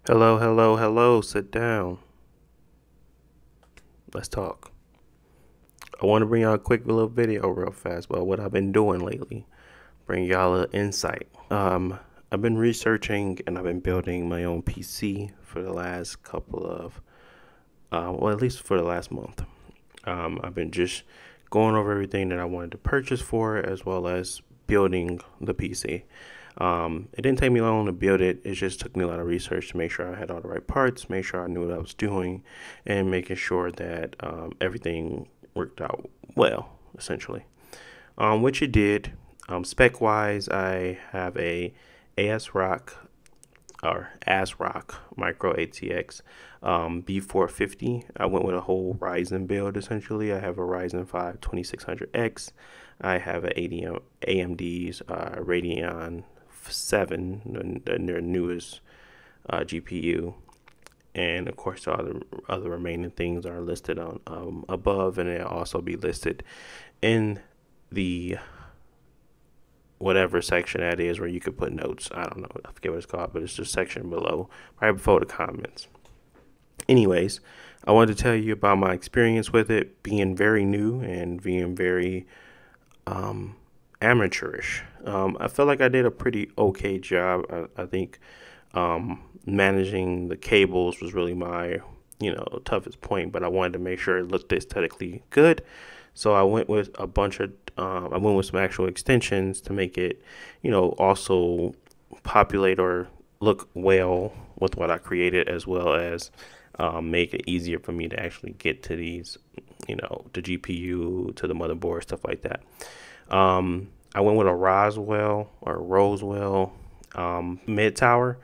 Hello, hello, hello. Sit down. Let's talk. I want to bring y'all a quick little video real fast about what I've been doing lately. Bring y'all an insight. I've been researching and I've been building my own PC for the last couple of, well, at least for the last month. I've been just going over everything that I wanted to purchase for it, as well as building the PC. It didn't take me long to build it. It just took me a lot of research to make sure I had all the right parts, make sure I knew what I was doing, and making sure that everything worked out well, essentially. Which it did. Spec wise, I have a ASRock MicroATX B450. I went with a whole Ryzen build essentially. I have a Ryzen 5 2600X. I have an AMD's Radeon VII, their newest GPU, and of course all the other remaining things are listed on above, and they'll also be listed in the whatever section that is where you could put notes. I don't know, I forget what it's called, but it's just section below, right before the comments. Anyways, I wanted to tell you about my experience with it being very new and being very amateurish. I feel like I did a pretty okay job. I think managing the cables was really my toughest point, but I wanted to make sure it looked aesthetically good. So I went with a bunch of I went with some actual extensions to make it also populate or look well with what I created, as well as make it easier for me to actually get to these, the GPU, to the motherboard, stuff like that. I went with a RoseWill mid tower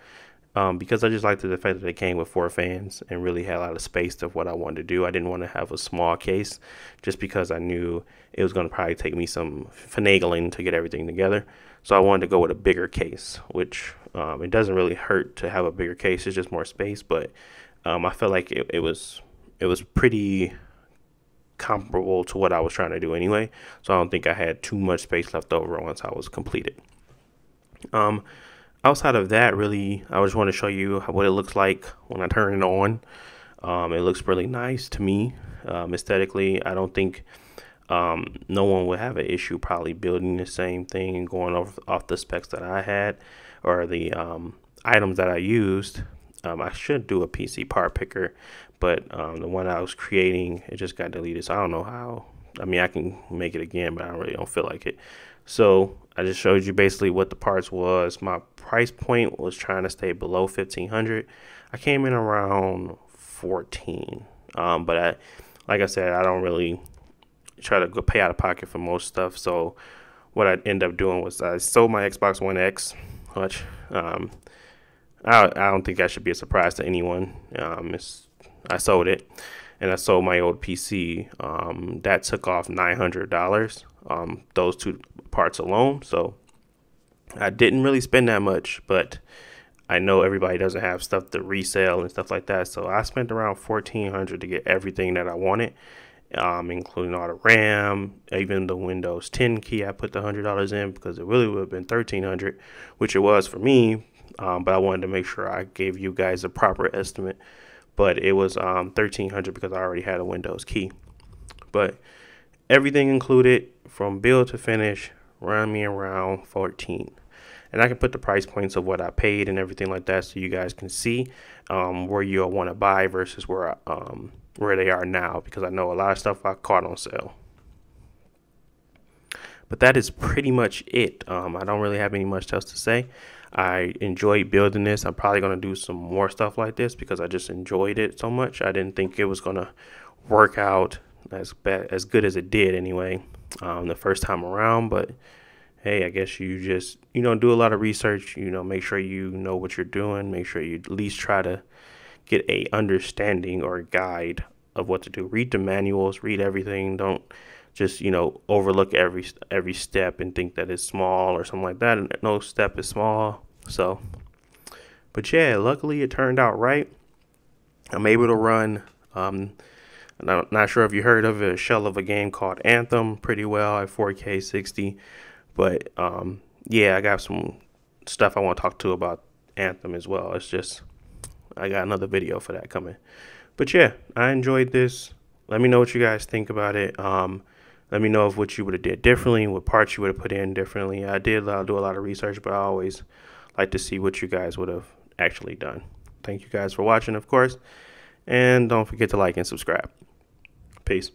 because I just liked the fact that it came with 4 fans and really had a lot of space to what I wanted to do. I didn't want to have a small case just because I knew it was going to probably take me some finagling to get everything together. So I wanted to go with a bigger case, which it doesn't really hurt to have a bigger case. It's just more space, but I felt like it was pretty comparable to what I was trying to do anyway. So I don't think I had too much space left over once I was completed. Outside of that, really, I just want to show you what it looks like when I turn it on. It looks really nice to me. Aesthetically, I don't think no one would have an issue probably building the same thing and going off the specs that I had, or the items that I used. I should do a PC part picker, but the one I was creating, it just got deleted, so I don't know how. I mean, I can make it again, but I really don't feel like it. So I just showed you basically what the parts was. My price point was trying to stay below 1500. I came in around 14, but like I said, I don't really try to go pay out of pocket for most stuff. So what I ended up doing was I sold my Xbox One X, which I don't think that should be a surprise to anyone. I sold it, and I sold my old PC. That took off $900. Those 2 parts alone. So I didn't really spend that much, but I know everybody doesn't have stuff to resell and stuff like that. So I spent around $1,400 to get everything that I wanted, including all the RAM, even the Windows 10 key. I put the $100 in because it really would have been $1,300, which it was for me. But I wanted to make sure I gave you guys a proper estimate. But it was $1,300 because I already had a Windows key. But everything included from build to finish ran me around 14. And I can put the price points of what I paid and everything like that, so you guys can see where you'll want to buy versus where they are now, because I know a lot of stuff I caught on sale. But that is pretty much it. I don't really have any much else to say. I enjoyed building this. I'm probably going to do some more stuff like this because I just enjoyed it so much. I didn't think it was going to work out as good as it did anyway the first time around. But hey, I guess you just do a lot of research. Make sure you know what you're doing. Make sure you at least try to get a understanding or a guide of what to do. Read the manuals, read everything. Don't just overlook every step and think that it's small or something like that. No step is small. So, but yeah, luckily it turned out right. I'm able to run I'm not sure if you heard of it, a shell of a game called Anthem pretty well at 4K 60. But yeah, I got some stuff I want to talk to about Anthem as well. It's just I got another video for that coming. But yeah, I enjoyed this. Let me know what you guys think about it. Let me know if what you would have did differently, what parts you would have put in differently. I did do a lot of research, but I always like to see what you guys would have actually done. Thank you guys for watching, of course. And don't forget to like and subscribe. Peace.